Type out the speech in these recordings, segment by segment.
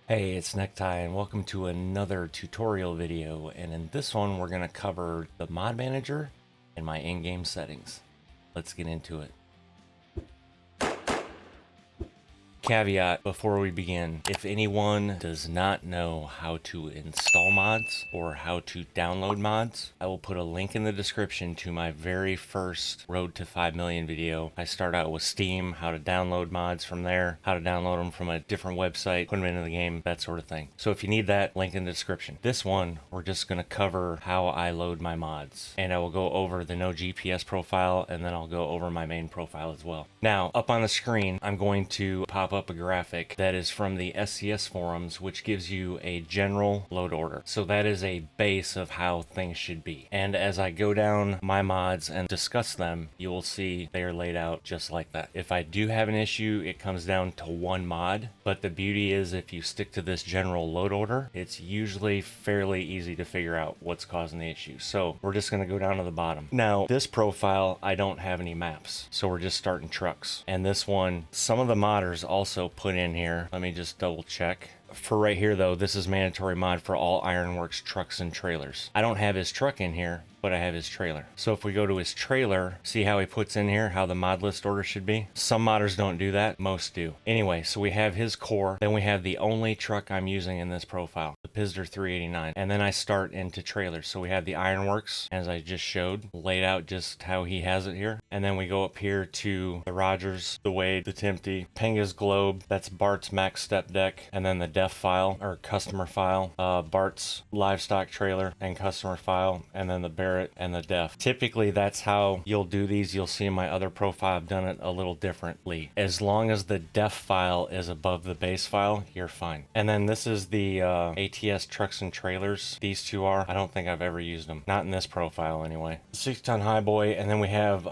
Hey, it's Necktie and welcome to another tutorial video, and in this one we're going to cover the mod manager and my in-game settings. Let's get into it. Caveat before we begin: if anyone does not know how to install mods or how to download mods, I will put a link in the description to my very first Road to 5 million video. I start out with Steam, how to download mods from there, how to download them from a different website, put them into the game, that sort of thing. So if you need that, link in the description. This one, we're just going to cover how I load my mods, and I will go over the no GPS profile, and then I'll go over my main profile as well. Now, up on the screen, I'm going to pop up a graphic that is from the SCS forums, which gives you a general load order. So that is a base of how things should be. And as I go down my mods and discuss them, you will see they are laid out just like that. If I do have an issue, it comes down to one mod, but the beauty is if you stick to this general load order, it's usually fairly easy to figure out what's causing the issue. So we're just going to go down to the bottom. Now, this profile, I don't have any maps, so we're just starting trucks. And this one, some of the modders also put in here. Let me just double check. For right here though, this is mandatory mod for all Ironworks trucks and trailers. I don't have his truck in here, but I have his trailer. So if we go to his trailer, see how he puts in here how the mod list order should be? Some modders don't do that, most do. Anyway, so we have his core, then we have the only truck I'm using in this profile, the Pisder 389, and then I start into trailers. So we have the Ironworks, as I just showed, laid out just how he has it here. And then we go up here to the Rogers, the Wade, the Timpty, Penga's Globe, that's Bart's Max Step Deck, and then the def file, or customer file, Bart's livestock trailer and customer file, and then the Barrett and the def. Typically that's how you'll do these. You'll see in my other profile I've done it a little differently. As long as the def file is above the base file, you're fine. And then this is the ATS trucks and trailers. These two are. I don't think I've ever used them. Not in this profile anyway. 6-ton highboy, and then we have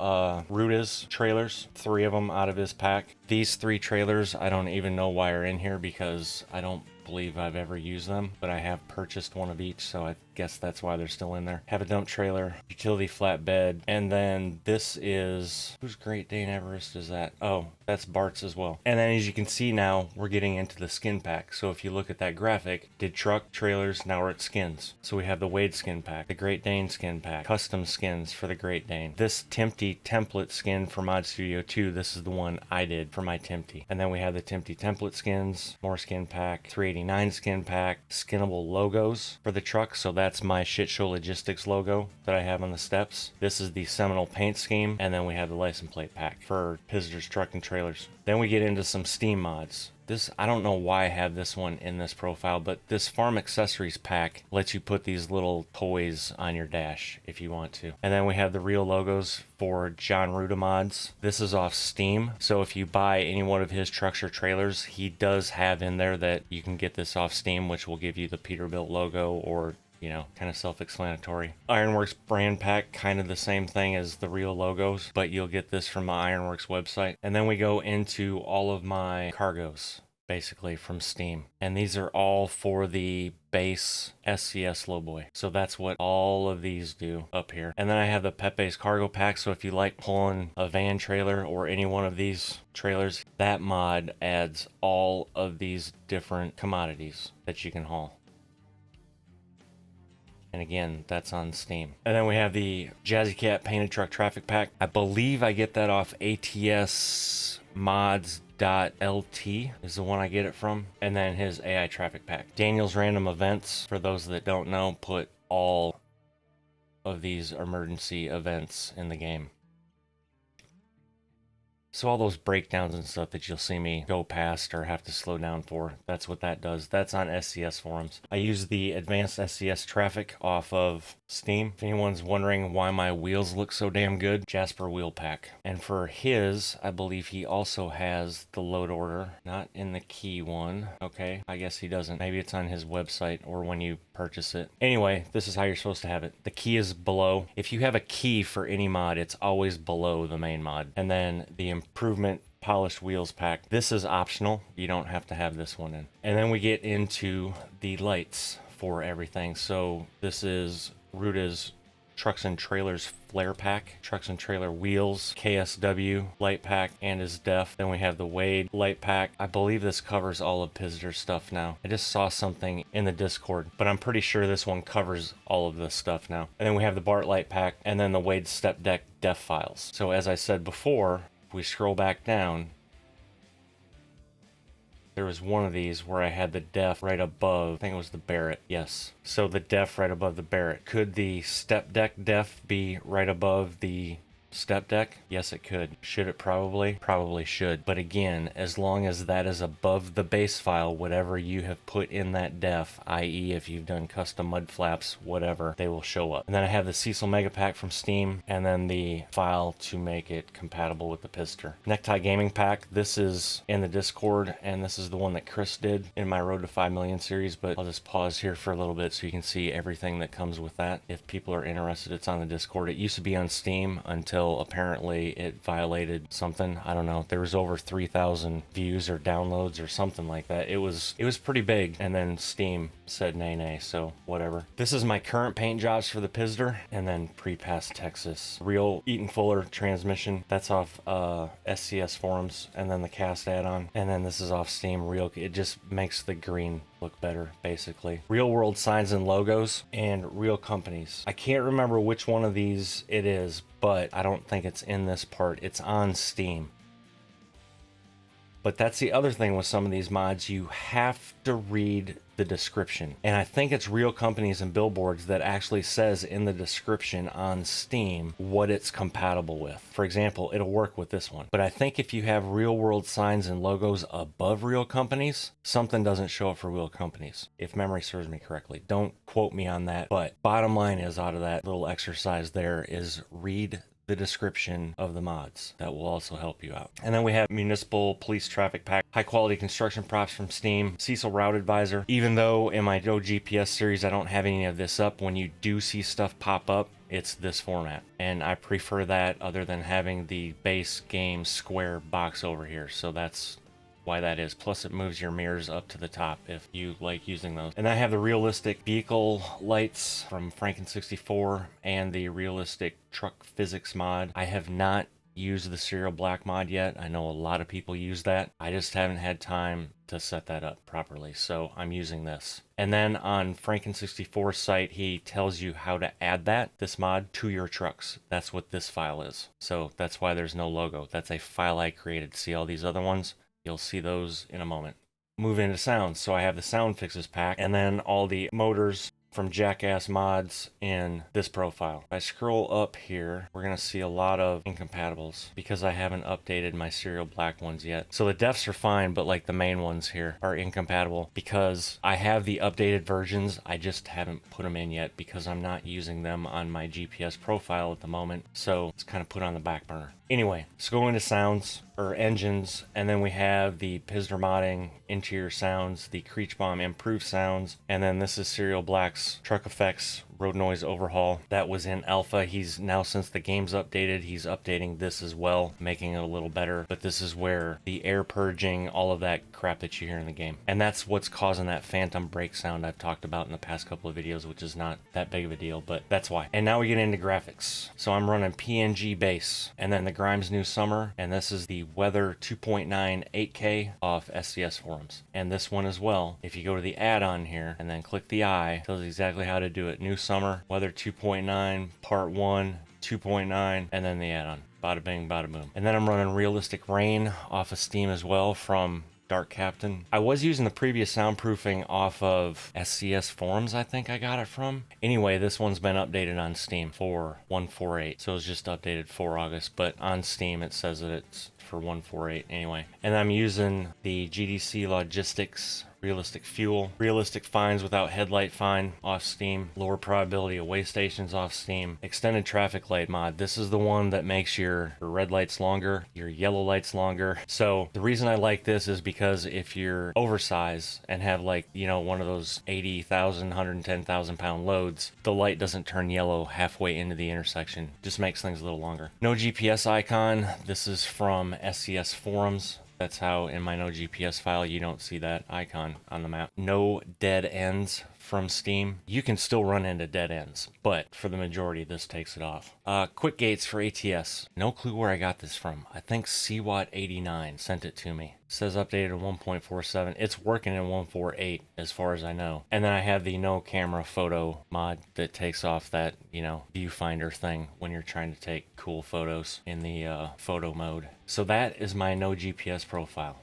Ruta's trailers, 3 of them out of his pack. These 3 trailers, I don't even know why are in here because I don't believe I've ever used them, but I have purchased one of each, so I guess that's why they're still in there. Have a dump trailer, utility flatbed, and then this is, whose Great Dane Everest is that? Oh, that's Bart's as well. And then as you can see now, we're getting into the skin pack. So if you look at that graphic, did truck, trailers, now we're at skins. So we have the Wade skin pack, the Great Dane skin pack, custom skins for the Great Dane. This Timpty template skin for Mod Studio 2, this is the one I did for my Timpty. And then we have the Timpty template skins, more skin pack, 389 skin pack, skinnable logos for the truck. So that's my Shit Show Logistics logo that I have on the steps. This is the Seminole paint scheme, and then we have the license plate pack for Pisder's truck and trailers. Then we get into some Steam mods. This, I don't know why I have this one in this profile, but this Farm Accessories pack lets you put these little toys on your dash if you want to. And then we have the real logos for John Ruta mods. This is off Steam, so if you buy any one of his trucks or trailers, he does have in there that you can get this off Steam, which will give you the Peterbilt logo, or you know, kind of self-explanatory. Ironworks brand pack, kind of the same thing as the real logos, but you'll get this from my Ironworks website. And then we go into all of my cargos, basically from Steam. And these are all for the base SCS Lowboy. So that's what all of these do up here. And then I have the Pepe's cargo pack. So if you like pulling a van trailer or any one of these trailers, that mod adds all of these different commodities that you can haul. And again, that's on Steam. And then we have the Jazzy Cat Painted Truck Traffic Pack. I believe I get that off ATS mods.lt is the one I get it from. And then his AI Traffic Pack. Daniel's Random Events, for those that don't know, put all of these emergency events in the game. So all those breakdowns and stuff that you'll see me go past or have to slow down for, that's what that does. That's on SCS forums. I use the advanced SCS traffic off of Steam. If anyone's wondering why my wheels look so damn good, Jasper Wheel Pack. And for his, I believe he also has the load order, not in the key one. Okay, I guess he doesn't. Maybe it's on his website or when you purchase it. Anyway, this is how you're supposed to have it. The key is below. If you have a key for any mod, it's always below the main mod. And then the improvement polished wheels pack. This is optional. You don't have to have this one in. And then we get into the lights for everything. So this is Ruta's trucks and trailers flare pack, trucks and trailer wheels, KSW light pack, and is def. Then we have the Wade light pack. I believe this covers all of Pizder's stuff now. I just saw something in the Discord, but I'm pretty sure this one covers all of this stuff now. And then we have the Bart light pack, and then the Wade step deck def files. So as I said before, if we scroll back down, there was one of these where I had the def right above, I think it was the Barrett, yes. So the def right above the Barrett. Could the step deck def be right above the step deck? Yes, it could. Should it probably? Probably should. But again, as long as that is above the base file, whatever you have put in that def, i.e. if you've done custom mud flaps, whatever, they will show up. And then I have the Cecil Mega Pack from Steam, and then the file to make it compatible with the Pizder. Necktie Gaming Pack, this is in the Discord, and this is the one that Chris did in my Road to 5 Million series, but I'll just pause here for a little bit so you can see everything that comes with that. If people are interested, it's on the Discord. It used to be on Steam until apparently it violated something. I don't know. There was over 3,000 views or downloads or something like that. It was pretty big, and then Steam said nay, so whatever. This is my current paint jobs for the Pizder, and then pre-pass Texas. Real Eaton Fuller transmission. That's off SCS forums, and then the cast add-on, and then this is off Steam. It just makes the green look better, basically. Real world signs and logos, and real companies. I can't remember which one of these it is, but I don't think it's in this part. It's on Steam. But that's the other thing with some of these mods. You have to read the description. And I think it's Real Companies and Billboards that actually says in the description on Steam what it's compatible with. For example, it'll work with this one. But I think if you have real world signs and logos above Real Companies, something doesn't show up for Real Companies, if memory serves me correctly. Don't quote me on that. But bottom line is, out of that little exercise there, is read the description of the mods. That will also help you out. And then we have Municipal Police Traffic Pack, high quality construction props from Steam, Cecil Route Advisor. Even though in my Go GPS series I don't have any of this up, when you do see stuff pop up, it's this format. And I prefer that other than having the base game square box over here. So that's why that is. Plus it moves your mirrors up to the top if you like using those. And I have the realistic vehicle lights from Franken64 and the realistic truck physics mod. I have not used the serial black mod yet. I know a lot of people use that. I just haven't had time to set that up properly, so I'm using this. And then on Franken64's site, he tells you how to add this mod to your trucks. That's what this file is. So that's why there's no logo. That's a file I created. See all these other ones? You'll see those in a moment. Move into sounds. So I have the sound fixes pack, and then all the motors from Jackass mods in this profile. If I scroll up here, we're gonna see a lot of incompatibles because I haven't updated my serial black ones yet. So the defs are fine, but like the main ones here are incompatible because I have the updated versions. I just haven't put them in yet because I'm not using them on my GPS profile at the moment. So it's kind of put on the back burner. Anyway, let's go into sounds or engines, and then we have the Pizder modding, interior sounds, the Creech Bomb improved sounds, and then this is Serial Black's truck effects, road noise overhaul. That was in alpha. He's now, since the game's updated, he's updating this as well, making it a little better. But this is where the air purging, all of that crap that you hear in the game. And that's what's causing that phantom brake sound I've talked about in the past couple of videos, which is not that big of a deal, but that's why. And now we get into graphics. So I'm running PNG base, and then the Grimes New Summer, and this is the Weather 2.9 8K off SCS forums. And this one as well, if you go to the add-on here and then click the eye, it tells you exactly how to do it. New Summer, Weather 2.9, Part 1, 2.9, and then the add-on. Bada bing, bada boom. And then I'm running Realistic Rain off of Steam as well from Dark Captain. I was using the previous soundproofing off of SCS forums, I think I got it from. Anyway, this one's been updated on Steam for 148, so it was just updated for August, but on Steam it says that it's for 148 anyway. And I'm using the GDC Logistics Realistic Fuel, Realistic Fines without headlight fine off Steam, lower probability of way stations off Steam, extended traffic light mod. This is the one that makes your red lights longer, your yellow lights longer. So the reason I like this is because if you're oversized and have, like, you know, one of those 80,000, 110,000 pound loads, the light doesn't turn yellow halfway into the intersection. Just makes things a little longer. No GPS icon. This is from SCS forums. That's how in my no GPS file you don't see that icon on the map. No dead ends from Steam. You can still run into dead ends, but for the majority this takes it off. Quick gates for ATS. No clue where I got this from. I think CWAT89 sent it to me. It says updated to 1.47. It's working in 1.48 as far as I know. And then I have the no camera photo mod that takes off that, you know, viewfinder thing when you're trying to take cool photos in the photo mode. So that is my no GPS profile.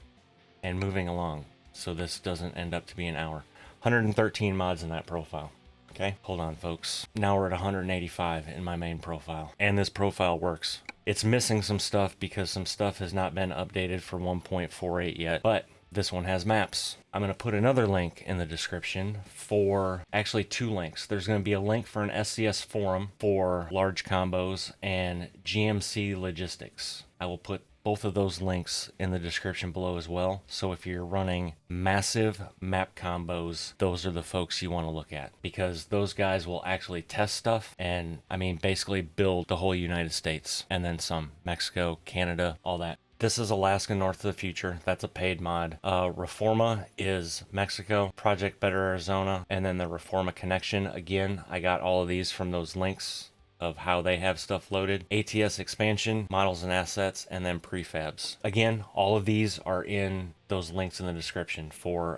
And moving along, so this doesn't end up to be an hour. 113 mods in that profile. Okay, hold on folks. Now we're at 185 in my main profile. And this profile works. It's missing some stuff because some stuff has not been updated for 1.48 yet, but this one has maps. I'm going to put another link in the description for, actually 2 links. There's going to be a link for an SCS forum for large combos and GMC Logistics. I will put both of those links in the description below as well. So if you're running massive map combos, those are the folks you want to look at, because those guys will actually test stuff and, I mean, basically build the whole United States and then some. Mexico, Canada, all that. This is Alaska North of the Future. That's a paid mod. Reforma is Mexico, Project Better Arizona, and then the Reforma Connection. Again, I got all of these from those links of how they have stuff loaded. ATS expansion, models and assets, and then prefabs. Again, all of these are in those links in the description for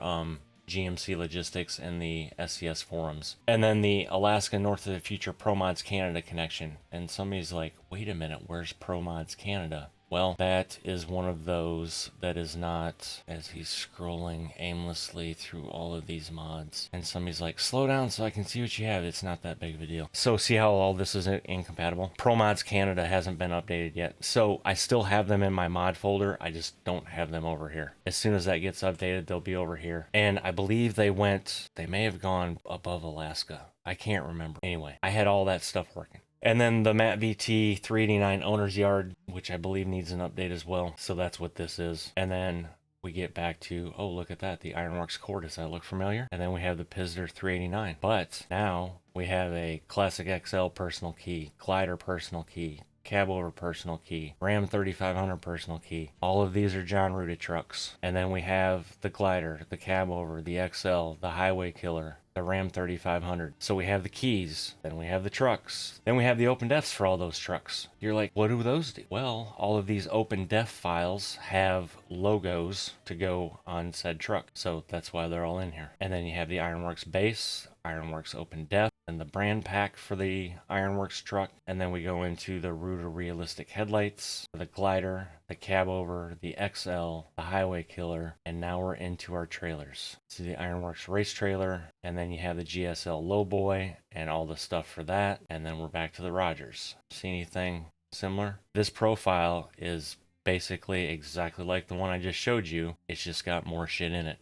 GMC Logistics and the SCS forums. And then the Alaska North of the Future Pro Mods Canada connection. And somebody's like, wait a minute, where's Pro Mods Canada? Well, that is one of those that is not, as he's scrolling aimlessly through all of these mods. And somebody's like, slow down so I can see what you have. It's not that big of a deal. So see how all this is incompatible? Pro Mods Canada hasn't been updated yet. So I still have them in my mod folder. I just don't have them over here. As soon as that gets updated, they'll be over here. And I believe they may have gone above Alaska. I can't remember. Anyway, I had all that stuff working. And then the Matt VT 389 Owner's Yard, which I believe needs an update as well. So that's what this is. And then we get back to, oh, look at that. The Ironworks core. Does that look familiar? And then we have the Pizder 389. But now we have a Classic XL personal key, Glider personal key, Cab Over personal key, Ram 3500 personal key. All of these are John Rooted trucks. And then we have the Glider, the Cab Over, the XL, the Highway Killer, the Ram 3500. So we have the keys, then we have the trucks, then we have the open defs for all those trucks. You're like, what do those do? Well, all of these open def files have logos to go on said truck. So that's why they're all in here. And then you have the Ironworks base, Ironworks open def, and the brand pack for the Ironworks truck. And then we go into the Rooter realistic headlights, the Glider, the Cab Over, the XL, the Highway Killer, and now we're into our trailers. So the Ironworks race trailer, and then you have the GSL Lowboy and all the stuff for that. And then we're back to the Rogers. See anything similar? This profile is basically exactly like the one I just showed you. It's just got more shit in it.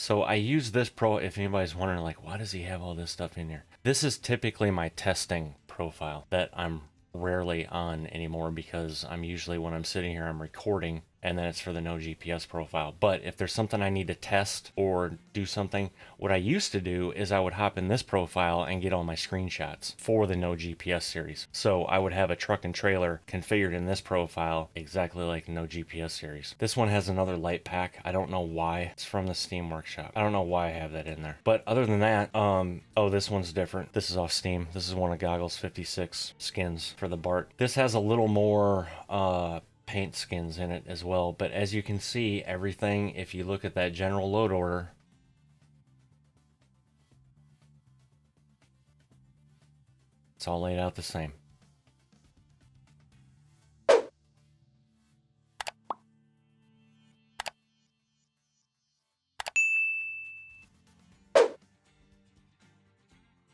So I use this if anybody's wondering, like, why does he have all this stuff in here? This is typically my testing profile that I'm rarely on anymore, because I'm usually, when I'm sitting here, I'm recording, and then it's for the no GPS profile. But if there's something I need to test or do something, what I used to do is I would hop in this profile and get all my screenshots for the no GPS series. So I would have a truck and trailer configured in this profile exactly like no GPS series. This one has another light pack. I don't know why. It's from the Steam Workshop. I don't know why I have that in there. But other than that, oh, this one's different. This is off Steam. This is one of Goggles 56 skins for the Bart. This has a little more paint skins in it as well, but as you can see, everything, if you look at that general load order, it's all laid out the same.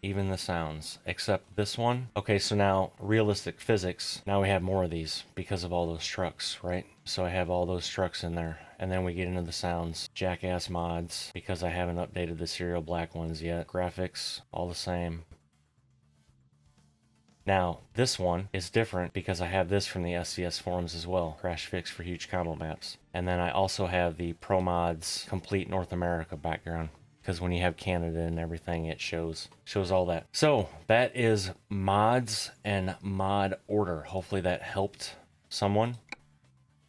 Even the sounds, except this one. Okay, so now realistic physics. Now we have more of these because of all those trucks, right? So I have all those trucks in there. And then we get into the sounds. Jackass mods, because I haven't updated the serial black ones yet. Graphics, all the same. Now, this one is different because I have this from the SCS forums as well. Crash fix for huge combo maps. And then I also have the Pro Mods Complete North America background. because when you have Canada and everything, it shows all that. So that is mods and mod order. Hopefully that helped someone.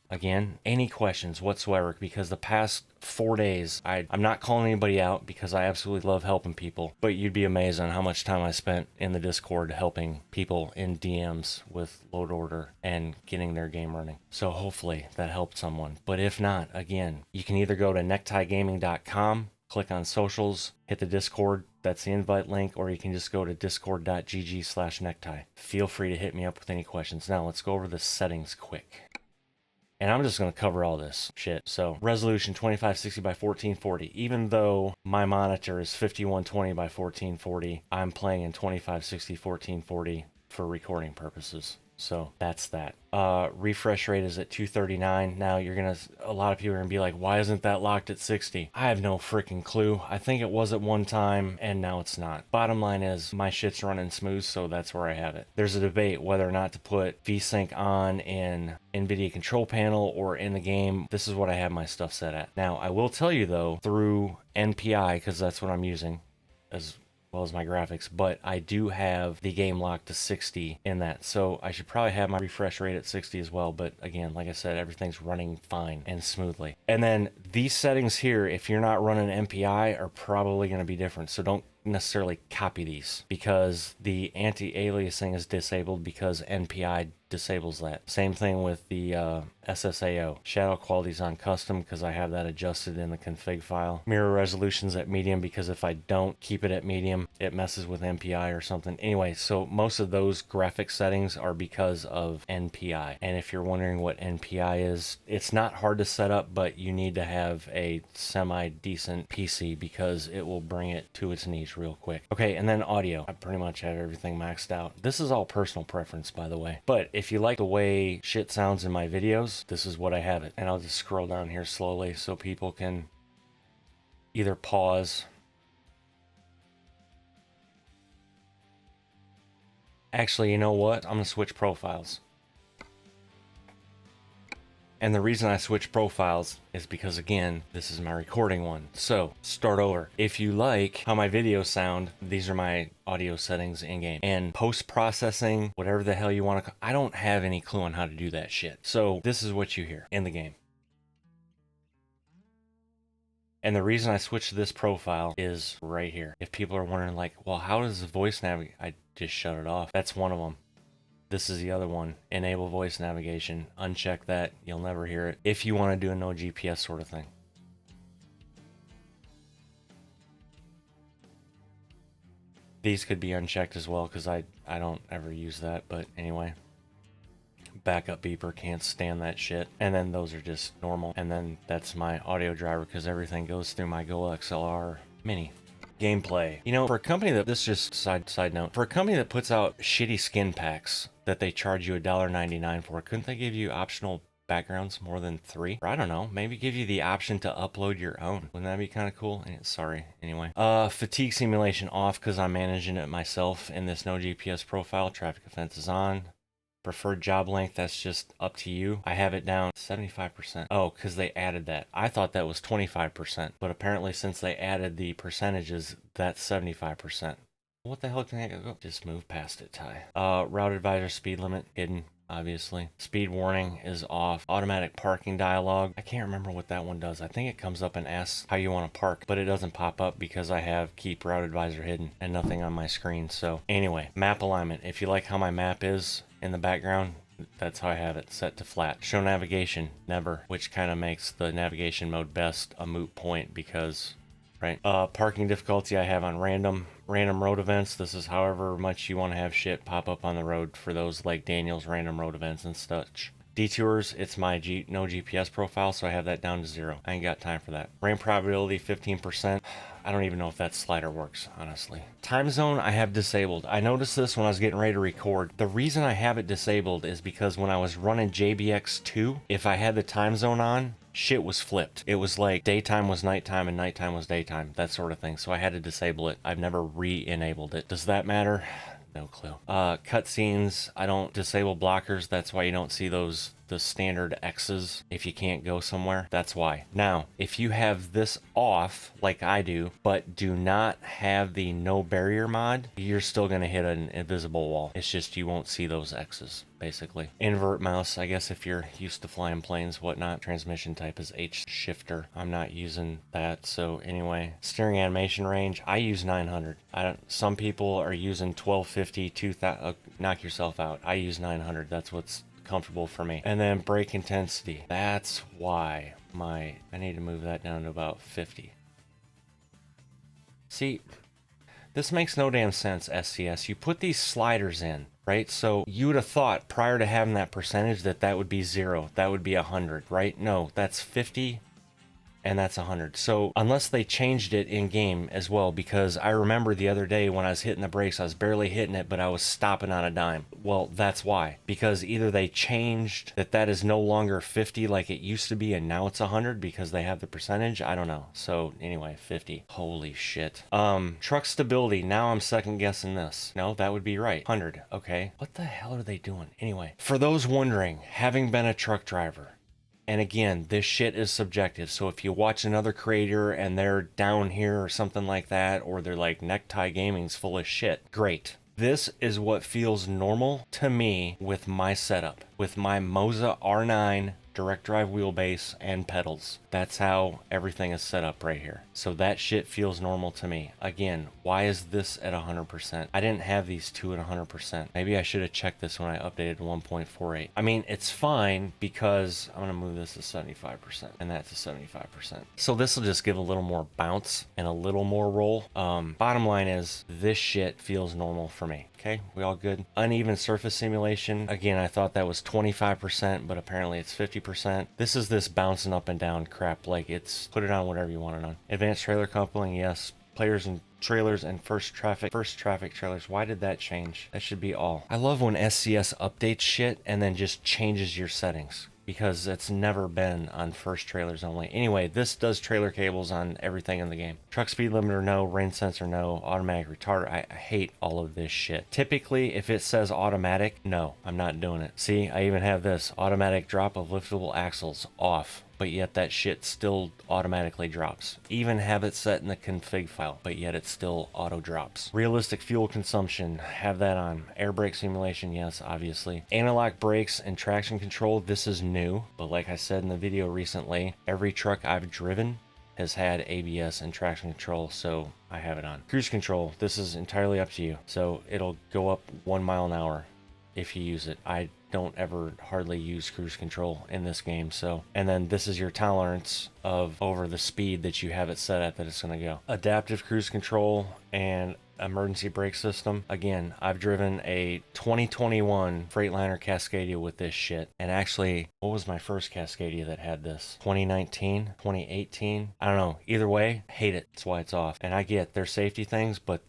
Again, any questions whatsoever, because the past 4 days, I'm not calling anybody out because I absolutely love helping people, but you'd be amazed on how much time I spent in the Discord helping people in DMs with load order and getting their game running. So hopefully that helped someone. But if not, again, you can either go to necktiegaming.com, click on socials, hit the Discord, that's the invite link, or you can just go to discord.gg/necktie. Feel free to hit me up with any questions. Now let's go over the settings quick. And I'm just going to cover all this shit. So resolution 2560 by 1440. Even though my monitor is 5120 by 1440, I'm playing in 2560 1440 for recording purposes. So that's that. Refresh rate is at 239. Now a lot of people are gonna be like, why isn't that locked at 60? I have no freaking clue. I think it was at one time and now it's not. Bottom line is my shit's running smooth, so that's where I have it. There's a debate whether or not to put VSync on in NVIDIA control panel or in the game. This is what I have my stuff set at. Now I will tell you though, through NPI, because that's what I'm using as well as my graphics, but I do have the game locked to 60 in that, so I should probably have my refresh rate at 60 as well. But again, like I said, everything's running fine and smoothly. And then these settings here, if you're not running NPI, are probably going to be different, so don't necessarily copy these, because the anti-aliasing is disabled because NPI disables that. Same thing with the SSAO. Shadow quality's on custom because I have that adjusted in the config file. Mirror resolution's at medium because if I don't keep it at medium, it messes with NPI or something. Anyway, so most of those graphic settings are because of NPI. And if you're wondering what NPI is, it's not hard to set up, but you need to have a semi-decent PC because it will bring it to its knees real quick. Okay, and then audio. I pretty much have everything maxed out. This is all personal preference, by the way. But if you like the way shit sounds in my videos, this is what I have it. And I'll just scroll down here slowly so people can either pause. Actually, you know what? I'm gonna switch profiles. And the reason I switch profiles is because, again, this is my recording one. So, start over. If you like how my videos sound, these are my audio settings in-game. And post-processing, whatever the hell you want to... I don't have any clue on how to do that shit. So, this is what you hear in the game. And the reason I switched to this profile is right here. If people are wondering, like, well, how does the voice navigate? I just shut it off. That's one of them. This is the other one. Enable voice navigation. Uncheck that. You'll never hear it. If you want to do a no GPS sort of thing. These could be unchecked as well because I don't ever use that. But anyway. Backup beeper. Can't stand that shit. And then those are just normal. And then that's my audio driver because everything goes through my Go XLR Mini. Gameplay. You know, for a company that, this is just side note, for a company that puts out shitty skin packs that they charge you $1.99 for, couldn't they give you optional backgrounds more than 3? Or I don't know, maybe give you the option to upload your own. Wouldn't that be kind of cool? Sorry, anyway. Fatigue simulation off because I'm managing it myself in this no GPS profile. Traffic offense is on. Preferred job length, that's just up to you. I have it down 75%. Oh, because they added that. I thought that was 25%, but apparently since they added the percentages, that's 75%. What the hell can I go? Just move past it, Ty. Route advisor speed limit, hidden, obviously. Speed warning is off. Automatic parking dialog. I can't remember what that one does. I think it comes up and asks how you want to park, but it doesn't pop up because I have keep route advisor hidden and nothing on my screen. So anyway, map alignment. If you like how my map is in the background, that's how I have it set to flat. Show navigation, never, which kind of makes the navigation mode best a moot point because, right? Parking difficulty I have on random road events. This is however much you want to have shit pop up on the road for those like Daniel's random road events and such. Detours, it's my no GPS profile, so I have that down to 0. I ain't got time for that. Rain probability 15%. I don't even know if that slider works, honestly. Time zone I have disabled. I noticed this when I was getting ready to record. The reason I have it disabled is because when I was running JBX2, if I had the time zone on, shit was flipped. It was like daytime was nighttime and nighttime was daytime, that sort of thing. So I had to disable it. I've never re-enabled it. Does that matter? No clue. Cutscenes, I don't disable blockers. That's why you don't see those the standard X's if you can't go somewhere. That's why. Now, if you have this off like I do, but do not have the no barrier mod, you're still going to hit an invisible wall. It's just you won't see those X's. Basically. Invert mouse, I guess if you're used to flying planes, whatnot. Transmission type is H shifter. I'm not using that. So anyway, steering animation range, I use 900. Some people are using 1250, 2000. Knock yourself out. I use 900. That's what's comfortable for me. And then brake intensity. That's why I need to move that down to about 50. See, this makes no damn sense, SCS. You put these sliders in, right? So you would have thought prior to having that percentage that would be 0. That would be 100, right? No, that's 50 and that's 100. So unless they changed it in game as well, because I remember the other day when I was hitting the brakes, I was barely hitting it, but I was stopping on a dime. Well, that's why. Because either they changed that is no longer 50 like it used to be, and now it's 100 because they have the percentage. I don't know. So anyway, 50. Holy shit. Truck stability. Now I'm second guessing this. No, that would be right. 100. Okay. What the hell are they doing? Anyway, for those wondering, having been a truck driver, and again, this shit is subjective. So if you watch another creator and they're down here or something like that, or they're like necktie gaming's full of shit, great. This is what feels normal to me with my setup, with my Moza R9 direct drive wheelbase and pedals. That's how everything is set up right here. So that shit feels normal to me. Again, why is this at 100%? I didn't have these two at 100%. Maybe I should have checked this when I updated 1.48. I mean, it's fine because I'm gonna move this to 75% and that to 75%. So this will just give a little more bounce and a little more roll. Bottom line is this shit feels normal for me. Okay, we all good? Uneven surface simulation. Again, I thought that was 25%, but apparently it's 50%. This is this bouncing up and down crap. Like, it's put it on whatever you want it on. Advanced trailer coupling, yes. Players and trailers and first traffic trailers. Why did that change? That should be all. I love when SCS updates shit and then just changes your settings, because it's never been on first trailers only. Anyway, this does trailer cables on everything in the game. Truck speed limiter, no. Rain sensor, no. Automatic retarder. I hate all of this shit. Typically, if it says automatic, no, I'm not doing it. See, I even have this. Automatic drop of liftable axles, off. But yet that shit still automatically drops. Even have it set in the config file, but yet it still auto drops. Realistic fuel consumption, have that on. Air brake simulation, yes, obviously. Analog brakes and traction control, this is new. But like I said in the video recently, every truck I've driven has had ABS and traction control, so I have it on. Cruise control, this is entirely up to you. So it'll go up 1 mile an hour if you use it. I don't ever hardly use cruise control in this game. So, and then this is your tolerance of over the speed that you have it set at that it's going to go. Adaptive cruise control and emergency brake system. Again, I've driven a 2021 Freightliner Cascadia with this shit. And actually, what was my first Cascadia that had this? 2019, 2018? I don't know. Either way, hate it. That's why it's off. And I get their safety things, but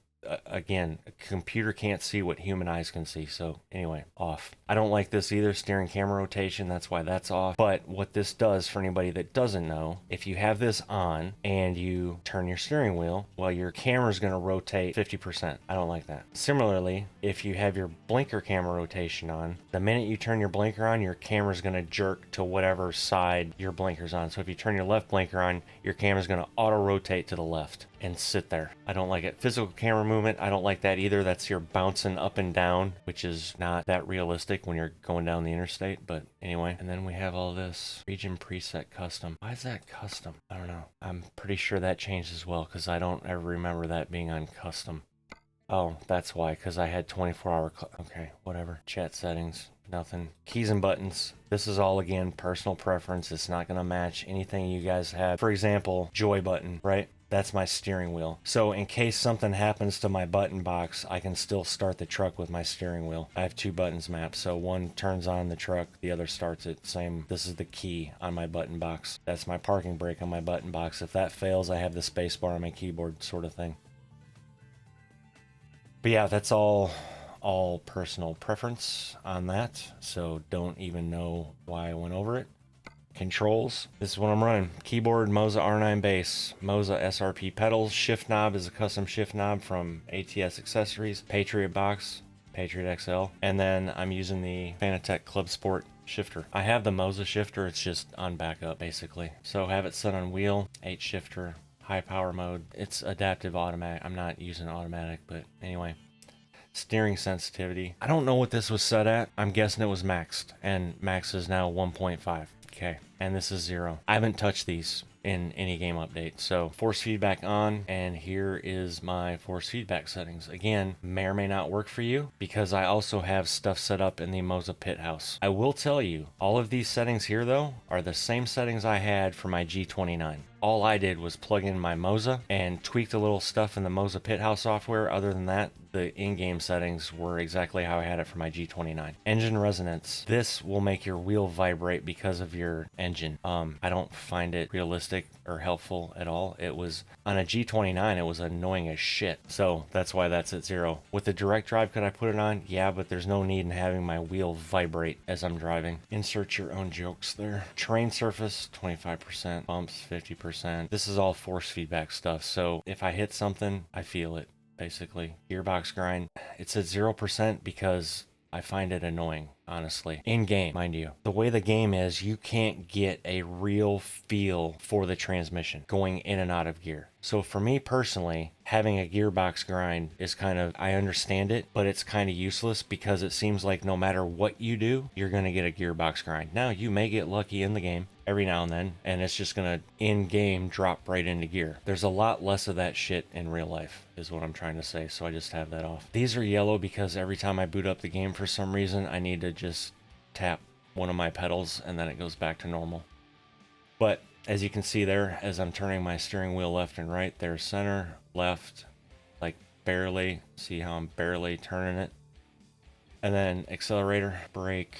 again, a computer can't see what human eyes can see. So anyway, off. I don't like this either. Steering camera rotation, that's why that's off. But what this does for anybody that doesn't know, if you have this on and you turn your steering wheel, well, your camera's going to rotate 50%. I don't like that. Similarly, if you have your blinker camera rotation on, the minute you turn your blinker on, your camera's going to jerk to whatever side your blinker's on. So if you turn your left blinker on, your camera's going to auto rotate to the left and sit there. I don't like it. Physical camera movement, I don't like that either. That's your bouncing up and down, which is not that realistic when you're going down the interstate. But anyway, and then we have all this region preset custom. Why is that custom? I don't know. I'm pretty sure that changed as well, because I don't ever remember that being on custom. Oh, that's why, because I had 24-hour... Okay, whatever. Chat settings. Nothing. Keys and buttons. This is all, again, personal preference. It's not going to match anything you guys have. For example, joy button, right? That's my steering wheel. So in case something happens to my button box, I can still start the truck with my steering wheel. I have 2 buttons mapped. So one turns on the truck, the other starts it. Same. This is the key on my button box. That's my parking brake on my button box. If that fails, I have the space bar on my keyboard, sort of thing. But yeah, that's all personal preference on that. So don't even know why I went over it. Controls, this is what I'm running. Keyboard, Moza R9 base, Moza SRP pedals. Shift knob is a custom shift knob from ATS Accessories. Patriot box, Patriot XL. And then I'm using the Fanatec Club Sport shifter. I have the Moza shifter, it's just on backup basically. So have it set on wheel, 8 shifter, high power mode. It's adaptive automatic. I'm not using automatic, but anyway. Steering sensitivity. I don't know what this was set at. I'm guessing it was maxed, and max is now 1.5. Okay, and this is 0. I haven't touched these in any game update. So force feedback on, and here is my force feedback settings. Again, may or may not work for you because I also have stuff set up in the Moza Pit House. I will tell you, all of these settings here though are the same settings I had for my G29. All I did was plug in my Moza and tweaked a little stuff in the Moza Pit House software. Other than that, the in-game settings were exactly how I had it for my G29. Engine resonance. This will make your wheel vibrate because of your engine. I don't find it realistic or helpful at all. It was on a G29, it was annoying as shit. So that's why that's at 0. With the direct drive, could I put it on? Yeah, but there's no need in having my wheel vibrate as I'm driving. Insert your own jokes there. Terrain surface, 25%. Bumps, 50%. This is all force feedback stuff. So if I hit something, I feel it. Basically, gearbox grind, it's at 0% because I find it annoying, honestly. In game, mind you. The way the game is, you can't get a real feel for the transmission going in and out of gear. So for me personally, having a gearbox grind is kind of, I understand it, but it's kind of useless because it seems like no matter what you do, you're going to get a gearbox grind. Now, you may get lucky in the game every now and then, and it's just going to in-game drop right into gear. There's a lot less of that shit in real life, is what I'm trying to say, so I just have that off. These are yellow because every time I boot up the game for some reason, I need to just tap one of my pedals and then it goes back to normal. But as you can see there, as I'm turning my steering wheel left and right, there's center, left, like barely. See how I'm barely turning it? And then accelerator, brake,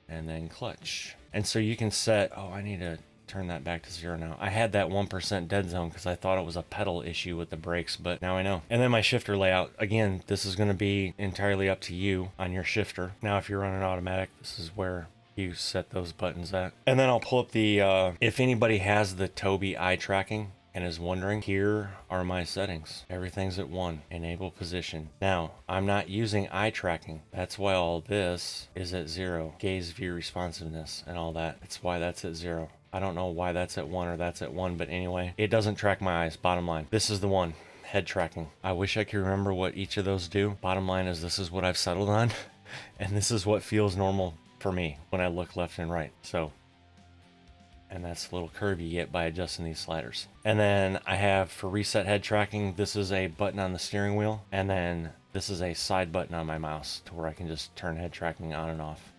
and then clutch. And so you can set, oh, I need to turn that back to 0 now. I had that 1% dead zone because I thought it was a pedal issue with the brakes, but now I know. And then my shifter layout, again, this is going to be entirely up to you on your shifter. Now, if you're running automatic, this is where you set those buttons at. And then I'll pull up the, if anybody has the Tobii Eye Tracking and is wondering, here are my settings. Everything's at 1, enable position. Now, I'm not using eye tracking. That's why all this is at 0. Gaze view responsiveness and all that. That's why that's at 0. I don't know why that's at 1 or that's at 1, but anyway, it doesn't track my eyes, bottom line. This is the one, head tracking. I wish I could remember what each of those do. Bottom line is this is what I've settled on, and this is what feels normal for me when I look left and right. So, and that's the little curve you get by adjusting these sliders. And then I have for reset head tracking, this is a button on the steering wheel, and then this is a side button on my mouse to where I can just turn head tracking on and off.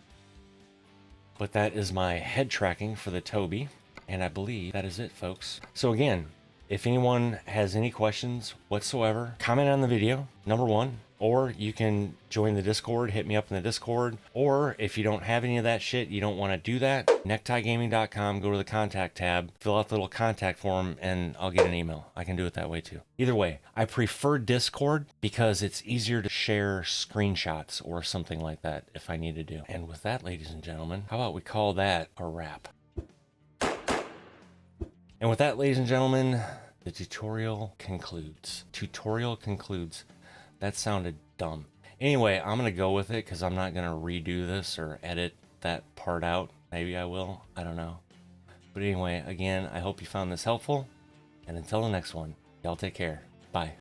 But that is my head tracking for the Tobii, and I believe that is it, folks. So again, if anyone has any questions whatsoever, comment on the video, number 1, or you can join the Discord, hit me up in the Discord, or if you don't have any of that shit, you don't want to do that, necktiegaming.com, go to the contact tab, fill out the little contact form, and I'll get an email. I can do it that way too. Either way, I prefer Discord because it's easier to share screenshots or something like that if I need to do. And with that, ladies and gentlemen, how about we call that a wrap? And with that, ladies and gentlemen, the tutorial concludes. Tutorial concludes. That sounded dumb. Anyway, I'm going to go with it because I'm not going to redo this or edit that part out. Maybe I will. I don't know. But anyway, again, I hope you found this helpful. And until the next one, y'all take care. Bye.